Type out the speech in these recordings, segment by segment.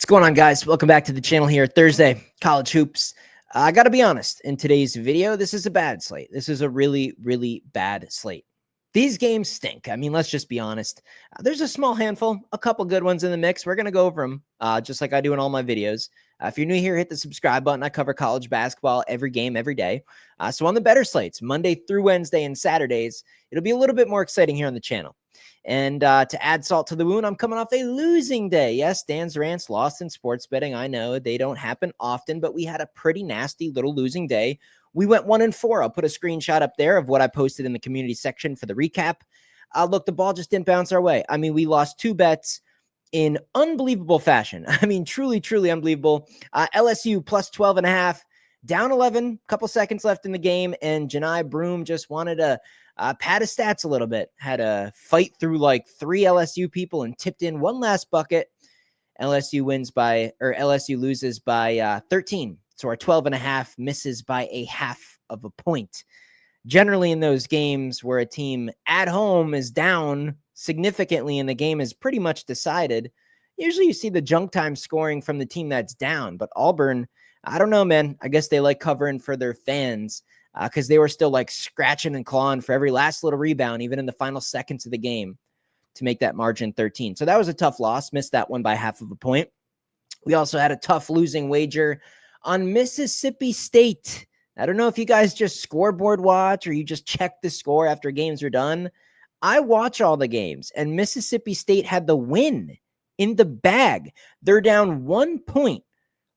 What's going on, guys? Welcome back to the channel here. Thursday, college hoops. I got to be honest, in today's video, this is a bad slate. This is a really, really bad slate. These games stink. I mean, let's just be honest. There's a small handful, a couple good ones in the mix. We're going to go over them just like I do in all my videos. If you're new here, hit the subscribe button. I cover college basketball every game, every day. So on the better slates, Monday through Wednesday and Saturdays, it'll be a little bit more exciting here on the channel. And to add salt to the wound, I'm coming off a losing day. Yes, Dan's rants lost in sports betting. I know they don't happen often, but we had a pretty nasty little losing day. We went 1-4. I'll put a screenshot up there of what I posted in the community section for the recap. Look, the ball just didn't bounce our way. I mean, we lost 2 bets in unbelievable fashion. I mean, truly, truly unbelievable. LSU plus 12.5, down 11, couple seconds left in the game, and Janai Broom just wanted to pad his stats a little bit, had a fight through like 3 LSU people and tipped in one last bucket. LSU loses by 13. So our 12.5 misses by a half of a point. Generally in those games where a team at home is down significantly and the game is pretty much decided, usually you see the junk time scoring from the team that's down. But Auburn, I don't know, man. I guess they like covering for their fans because they were still like scratching and clawing for every last little rebound, even in the final seconds of the game, to make that margin 13. So that was a tough loss. Missed that one by half of a point. We also had a tough losing wager on Mississippi State. I don't know if you guys just scoreboard watch or you just check the score after games are done. I watch all the games, and Mississippi State had the win in the bag. They're down 1 point.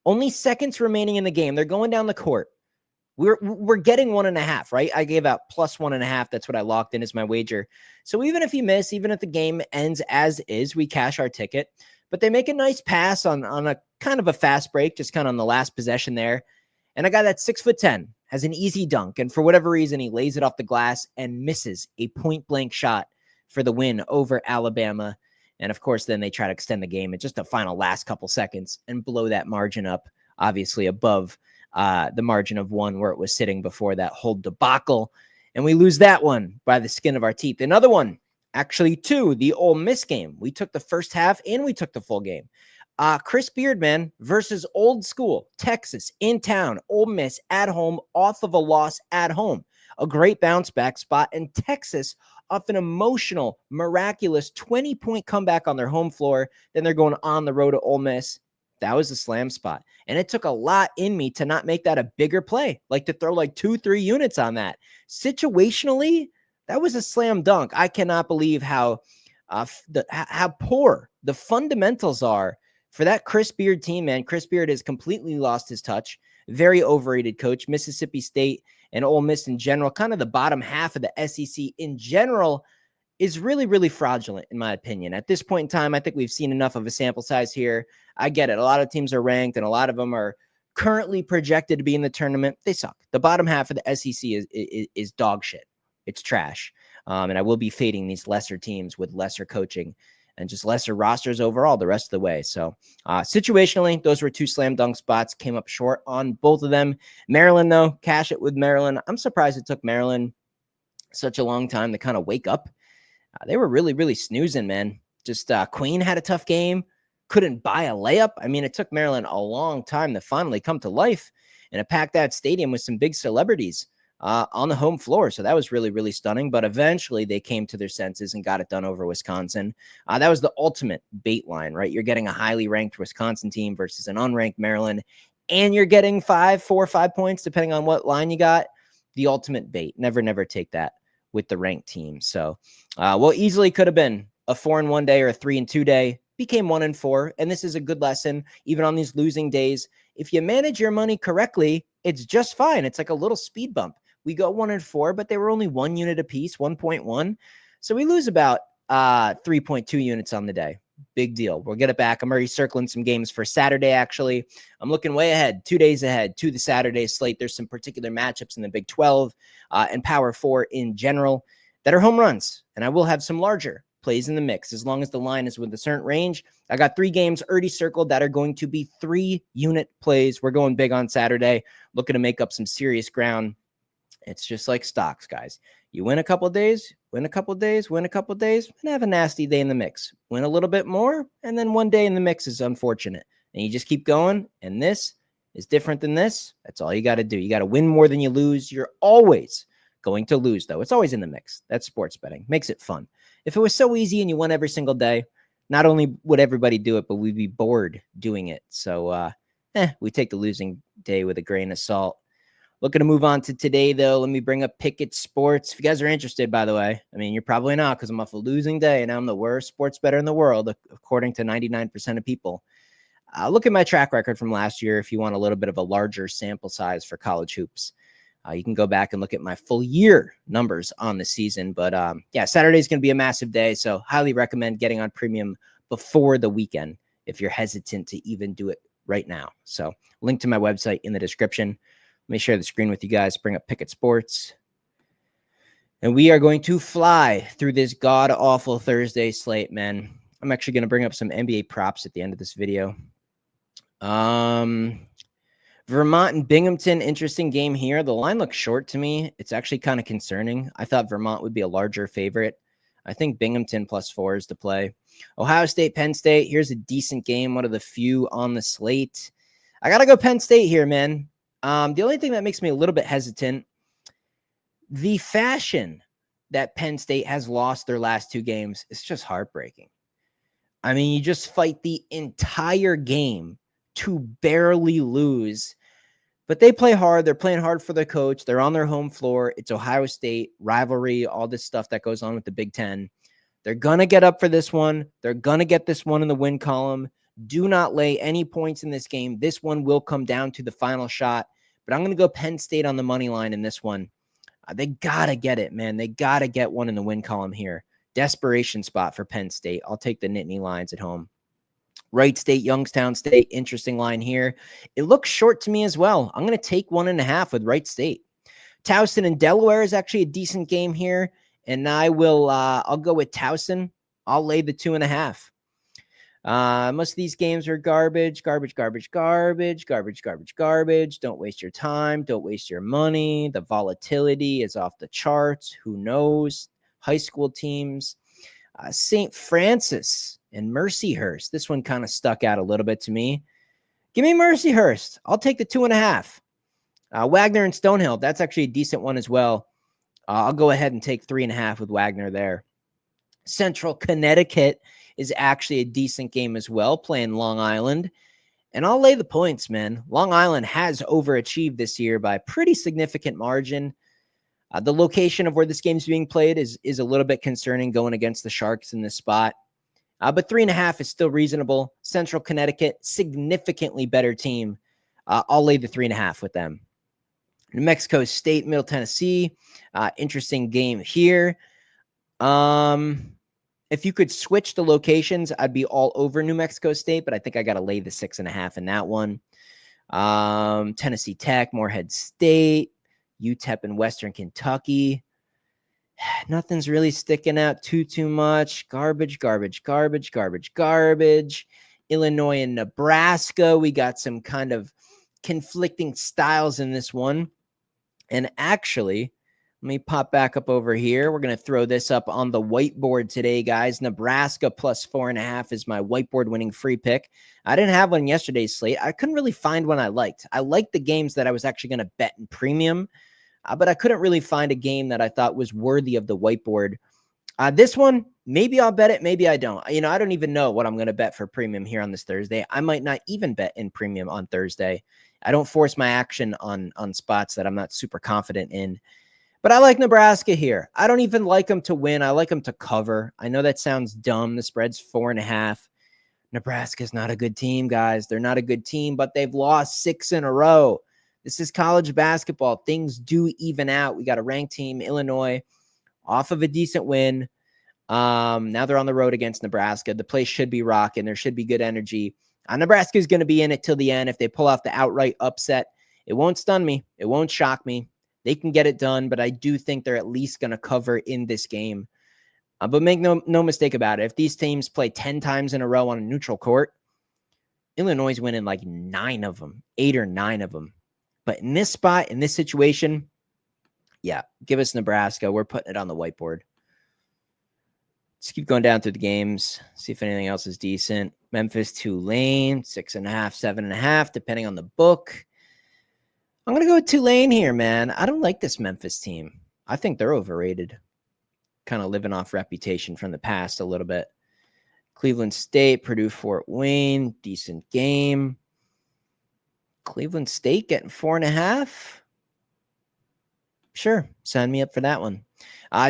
Only seconds remaining in the game. They're going down the court. We're getting 1.5, right? I gave out plus 1.5. That's what I locked in as my wager. So even if you miss, even if the game ends as is, we cash our ticket. But they make a nice pass on a kind of a fast break, just kind of on the last possession there. And a guy that's 6'10" has an easy dunk. And for whatever reason, he lays it off the glass and misses a point-blank shot for the win over Alabama. And of course, then they try to extend the game in just the final last couple seconds and blow that margin up, obviously above the margin of 1 where it was sitting before that whole debacle. And we lose that one by the skin of our teeth. Another one, actually 2, the Ole Miss game. We took the first half and we took the full game. Chris Beard, man, versus Old School, Texas, in town, Ole Miss at home, off of a loss at home. A great bounce back spot. And Texas off an emotional, miraculous 20-point comeback on their home floor. Then they're going on the road to Ole Miss. That was a slam spot. And it took a lot in me to not make that a bigger play, like to throw like 2-3 units on that. Situationally, that was a slam dunk. I cannot believe how poor the fundamentals are for that Chris Beard team, man. Chris Beard has completely lost his touch. Very overrated coach. Mississippi State and Ole Miss in general, kind of the bottom half of the SEC in general, is really, really fraudulent, in my opinion. At this point in time, I think we've seen enough of a sample size here. I get it. A lot of teams are ranked, and a lot of them are currently projected to be in the tournament. They suck. The bottom half of the SEC is dog shit. It's trash. And I will be fading these lesser teams with lesser coaching and just lesser rosters overall the rest of the way. So situationally, those were 2 slam dunk spots. Came up short on both of them. Maryland, though, cash it with Maryland. I'm surprised it took Maryland such a long time to kind of wake up. They were really, really snoozing, man. Just Queen had a tough game. Couldn't buy a layup. I mean, it took Maryland a long time to finally come to life and to pack that stadium with some big celebrities on the home floor. So that was really, really stunning. But eventually they came to their senses and got it done over Wisconsin. That was the ultimate bait line, right? You're getting a highly ranked Wisconsin team versus an unranked Maryland, and you're getting 4 or 5 points, depending on what line you got. The ultimate bait. Never take that with the ranked team. So well, easily could have been a 4-1 day or a 3-2 day. Became 1-4. And this is a good lesson, even on these losing days. If you manage your money correctly, it's just fine. It's like a little speed bump. We go 1-4, but they were only 1 unit apiece, 1.1. So we lose about 3.2 units on the day. Big deal. We'll get it back. I'm already circling some games for Saturday, actually. I'm looking way ahead, 2 days ahead to the Saturday slate. There's some particular matchups in the Big 12 and Power 4 in general that are home runs. And I will have some larger plays in the mix as long as the line is with a certain range. I got 3 games already circled that are going to be 3-unit plays. We're going big on Saturday, looking to make up some serious ground. It's just like stocks, guys. You win a couple of days, win a couple of days, win a couple of days, and have a nasty day in the mix. Win a little bit more, and then one day in the mix is unfortunate. and you just keep going. And this is different than this. That's all you got to do. You got to win more than you lose. You're always going to lose, though. It's always in the mix. That's sports betting. Makes it fun. If it was so easy and you won every single day, not only would everybody do it, but we'd be bored doing it. So we take the losing day with a grain of salt. Looking to move on to today, though. Let me bring up Pickett Sports. If you guys are interested, by the way, I mean, you're probably not, because I'm off a losing day and I'm the worst sports bettor in the world, according to 99% of people. Look at my track record from last year if you want a little bit of a larger sample size for college hoops. You can go back and look at my full year numbers on the season. But yeah, Saturday is going to be a massive day, so highly recommend getting on premium before the weekend if you're hesitant to even do it right now. So link to my website in the description. Let me share the screen with you guys, bring up Pickett Sports. And we are going to fly through this god-awful Thursday slate, man. I'm actually going to bring up some NBA props at the end of this video. Vermont and Binghamton, interesting game here. The line looks short to me. It's actually kind of concerning. I thought Vermont would be a larger favorite. I think Binghamton +4 is to play. Ohio State, Penn State. Here's a decent game, one of the few on the slate. I got to go Penn State here, man. The only thing that makes me a little bit hesitant, the fashion that Penn State has lost their last two games is just heartbreaking. I mean, you just fight the entire game to barely lose, but they play hard. They're playing hard for their coach. They're on their home floor. It's Ohio State, rivalry, all this stuff that goes on with the Big Ten. They're going to get up for this one. They're going to get this one in the win column. Do not lay any points in this game. This one will come down to the final shot, but I'm going to go Penn State on the money line in this one. They got to get it, man. They got to get one in the win column here. Desperation spot for Penn State. I'll take the Nittany Lions at home. Wright State, Youngstown State, interesting line here. It looks short to me as well. I'm going to take 1.5 with Wright State. Towson and Delaware is actually a decent game here, and I'll go with Towson. I'll lay the 2.5. Most of these games are garbage. Don't waste your time. Don't waste your money. The volatility is off the charts. Who knows? High school teams. St. Francis and Mercyhurst. This one kind of stuck out a little bit to me. Give me Mercyhurst. I'll take the 2.5. Wagner and Stonehill. That's actually a decent one as well. I'll go ahead and take 3.5 with Wagner there. Central Connecticut is actually a decent game as well, playing Long Island. And I'll lay the points, man. Long Island has overachieved this year by a pretty significant margin. The location of where this game's being played is a little bit concerning going against the Sharks in this spot. But 3.5 is still reasonable. Central Connecticut, significantly better team. I'll lay the 3.5 with them. New Mexico State, Middle Tennessee. Interesting game here. If you could switch the locations, I'd be all over New Mexico State, but I think I got to lay the 6.5 in that one. Tennessee Tech, Morehead State, UTEP and Western Kentucky. Nothing's really sticking out too much. Garbage. Illinois and Nebraska. We got some kind of conflicting styles in this one. And actually, let me pop back up over here. We're going to throw this up on the whiteboard today, guys. Nebraska +4.5 is my whiteboard winning free pick. I didn't have one yesterday's slate. I couldn't really find one I liked. I liked the games that I was actually going to bet in premium, but I couldn't really find a game that I thought was worthy of the whiteboard. This one, maybe I'll bet it, maybe I don't. I don't even know what I'm going to bet for premium here on this Thursday. I might not even bet in premium on Thursday. I don't force my action on spots that I'm not super confident in. But I like Nebraska here. I don't even like them to win. I like them to cover. I know that sounds dumb. The spread's 4.5. Nebraska's not a good team, guys. They're not a good team, but they've lost 6 in a row. This is college basketball. Things do even out. We got a ranked team, Illinois, off of a decent win. Now they're on the road against Nebraska. The place should be rocking. There should be good energy. Nebraska is going to be in it till the end. If they pull off the outright upset, it won't stun me. It won't shock me. They can get it done, but I do think they're at least going to cover in this game. But make no mistake about it. If these teams play 10 times in a row on a neutral court, Illinois is winning like 9 of them, 8 or 9 of them. But in this spot, in this situation, yeah, give us Nebraska. We're putting it on the whiteboard. Let's keep going down through the games. See if anything else is decent. Memphis, Tulane, 6.5, 7.5, depending on the book. I'm going to go with Tulane here, man. I don't like this Memphis team. I think they're overrated. Kind of living off reputation from the past a little bit. Cleveland State, Purdue, Fort Wayne, decent game. Cleveland State getting 4.5. Sure, sign me up for that one.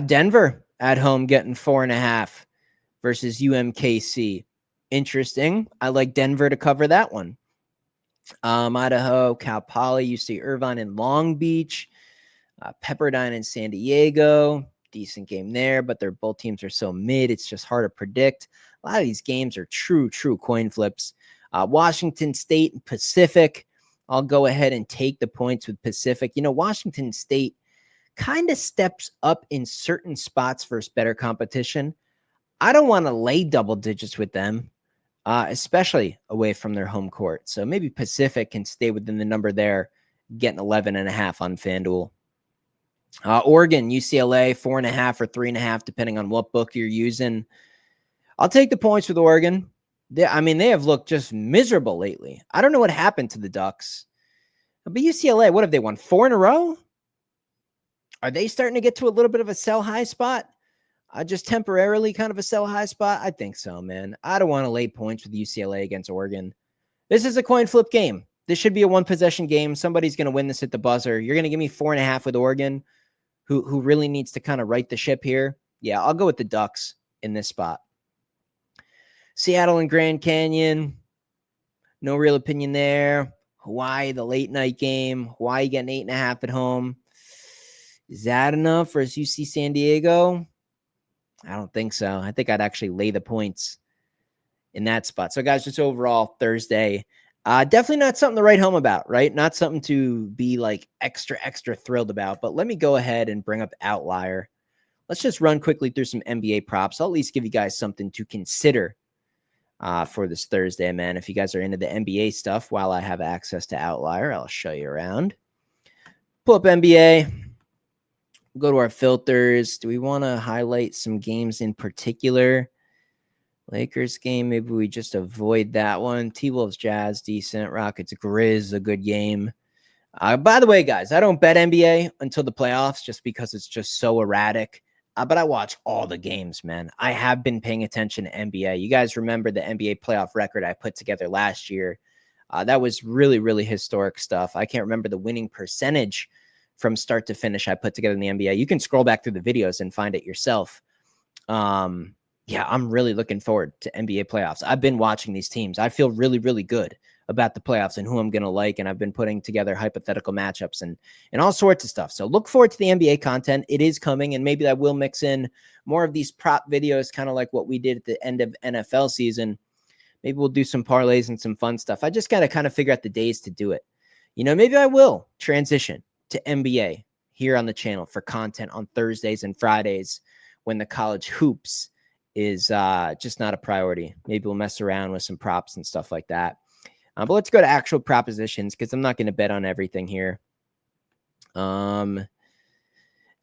Denver at home getting 4.5 versus UMKC. Interesting. I like Denver to cover that one. Idaho, Cal Poly, UC Irvine, and Long Beach. Pepperdine and San Diego. Decent game there, but both teams are so mid. It's just hard to predict. A lot of these games are true coin flips. Washington State and Pacific. I'll go ahead and take the points with Pacific. You know, Washington State kind of steps up in certain spots versus better competition. I don't want to lay double digits with them, especially away from their home court. So maybe Pacific can stay within the number there, getting 11.5 on FanDuel. Oregon, UCLA, 4.5 or 3.5, depending on what book you're using. I'll take the points with Oregon. They have looked just miserable lately. I don't know what happened to the Ducks. But UCLA, what have they won? 4 in a row? Are they starting to get to a little bit of a sell high spot? Just temporarily kind of a sell high spot? I think so, man. I don't want to lay points with UCLA against Oregon. This is a coin flip game. This should be a one-possession game. Somebody's going to win this at the buzzer. You're going to give me 4.5 with Oregon, who really needs to kind of right the ship here. Yeah, I'll go with the Ducks in this spot. Seattle and Grand Canyon, no real opinion there. Hawaii, the late night game. Hawaii getting 8.5 at home. Is that enough for UC San Diego? I don't think so. I think I'd actually lay the points in that spot. So, guys, just overall Thursday, definitely not something to write home about, right? Not something to be like extra thrilled about. But let me go ahead and bring up Outlier. Let's just run quickly through some NBA props. I'll at least give you guys something to consider for this Thursday, man. If you guys are into the NBA stuff, while I have access to Outlier, I'll show you around. Pull up NBA. Go to our filters. Do we want to highlight some games in particular? Lakers game, maybe we just avoid that one. T-Wolves Jazz, decent. Rockets Grizz, a good game. By the way, guys, I don't bet NBA until the playoffs just because it's just so erratic. But I watch all the games, man. I have been paying attention to NBA. You guys remember the NBA playoff record I put together last year. That was really historic stuff. I can't remember the winning percentage from start to finish I put together in the NBA. You can scroll back through the videos and find it yourself. Yeah, I'm really looking forward to NBA playoffs. I've been watching these teams. I feel really good about the playoffs and who I'm going to like. And I've been putting together hypothetical matchups and all sorts of stuff. So look forward to the NBA content. It is coming. And maybe I will mix in more of these prop videos, kind of like what we did at the end of NFL season. Maybe we'll do some parlays and some fun stuff. I just got to kind of figure out the days to do it. You know, maybe I will transition to NBA here on the channel for content on Thursdays and Fridays when the college hoops is just not a priority. Maybe we'll mess around with some props and stuff like that. But let's go to actual propositions because I'm not going to bet on everything here. Is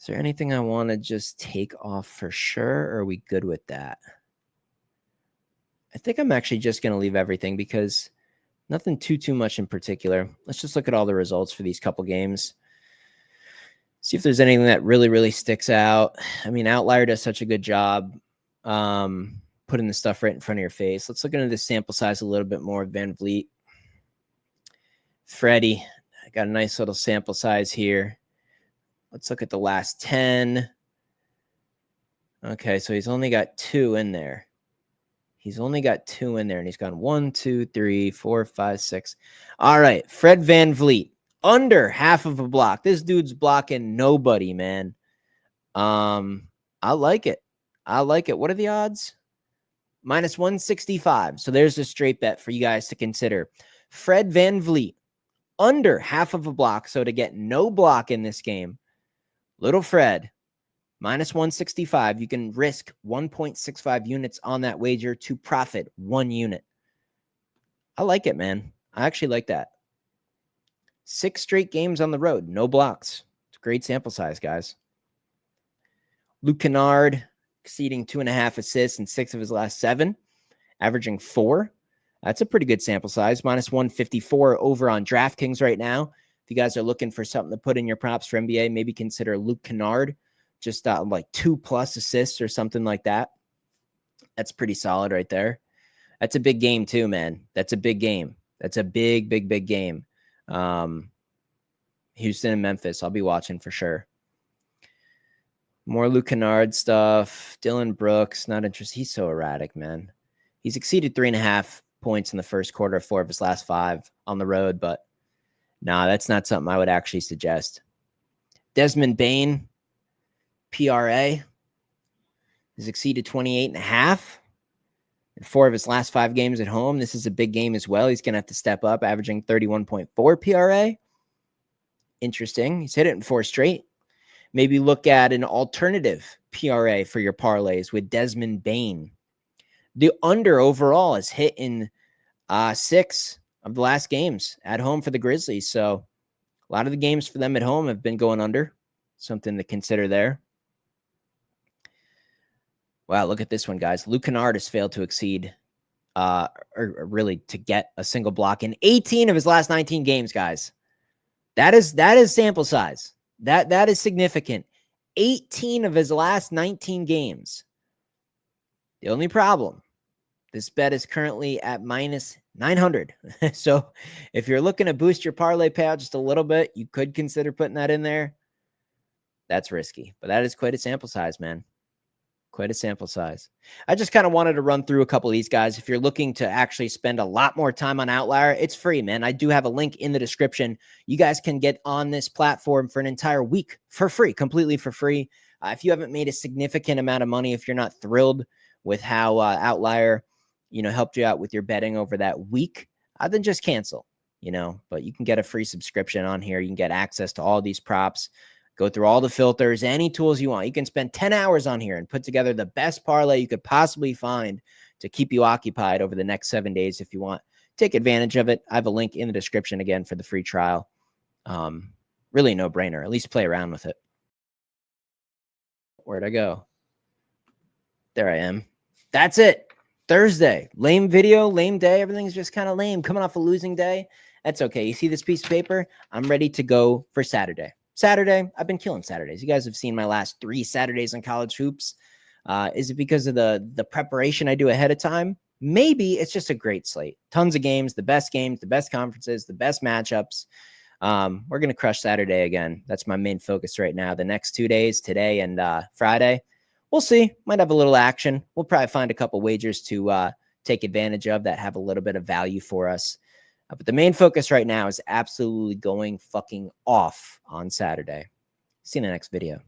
there anything I want to just take off for sure? Or are we good with that? I think I'm actually just going to leave everything because nothing too much in particular. Let's just look at all the results for these couple games. See if there's anything that really sticks out. I mean, Outlier does such a good job putting the stuff right in front of your face. Let's look into the sample size a little bit more. Van Vliet. Freddie. I got a nice little sample size here. Let's look at the last 10. Okay, so he's only got 2 in there. He's only got 2 in there, and he's gone 1, 2, 3, 4, 5, 6. All right, Fred Van Vliet. Under half of a block. This dude's blocking nobody, man. I like it. What are the odds? Minus 165. So there's a straight bet for you guys to consider. Fred Van Vliet. Under half of a block. So to get no block in this game, little Fred, minus 165. You can risk 1.65 units on that wager to profit 1 unit. I like it, man. I actually like that. 6 straight games on the road, no blocks. It's a great sample size, guys. Luke Kennard, exceeding 2.5 assists in 6 of his last 7, averaging 4. That's a pretty good sample size. Minus 154 over on DraftKings right now. If you guys are looking for something to put in your props for NBA, maybe consider Luke Kennard, just like 2+ assists or something like that. That's pretty solid right there. That's a big game too, man. That's a big game. That's a big, big, big game. Houston and Memphis, I'll be watching for sure. More Luke Kennard stuff. Dylan Brooks, not interested. He's so erratic, man. He's exceeded 3.5 points in the first quarter of 4 of his last 5 on the road, but nah, that's not something I would actually suggest. Desmond Bane, PRA, has exceeded 28.5 in 4 of his last 5 games at home. This is a big game as well. He's going to have to step up, averaging 31.4 PRA. Interesting. He's hit it in 4 straight. Maybe look at an alternative PRA for your parlays with Desmond Bane. The under overall is hit in 6 of the last games at home for the Grizzlies. So a lot of the games for them at home have been going under. Something to consider there. Wow, look at this one, guys. Luke Kennard has failed to exceed, or really to get a single block in 18 of his last 19 games, guys. That is sample size. That is significant. 18 of his last 19 games. The only problem, this bet is currently at minus 900. So if you're looking to boost your parlay payout just a little bit, you could consider putting that in there. That's risky, but that is quite a sample size, man. Quite a sample size. I just kind of wanted to run through a couple of these guys. If you're looking to actually spend a lot more time on Outlier, it's free, man. I do have a link in the description. You guys can get on this platform for an entire week for free, completely for free. If you haven't made a significant amount of money, if you're not thrilled with how Outlier, helped you out with your betting over that week, then just cancel, but you can get a free subscription on here. You can get access to all these props. Go through all the filters, any tools you want. You can spend 10 hours on here and put together the best parlay you could possibly find to keep you occupied over the next 7 days if you want. Take advantage of it. I have a link in the description again for the free trial. Really no brainer. At least play around with it. Where'd I go? There I am. That's it. Thursday. Lame video, lame day. Everything's just kind of lame. Coming off a losing day. That's okay. You see this piece of paper? I'm ready to go for Saturday. I've been killing Saturdays. You guys have seen my last 3 Saturdays in college hoops. Is it because of the preparation I do ahead of time? Maybe. It's just a great slate. Tons of games, the best conferences, the best matchups. We're going to crush Saturday again. That's my main focus right now. The next 2 days, today and Friday. We'll see. Might have a little action. We'll probably find a couple wagers to take advantage of that have a little bit of value for us. But the main focus right now is absolutely going fucking off on Saturday. See you in the next video.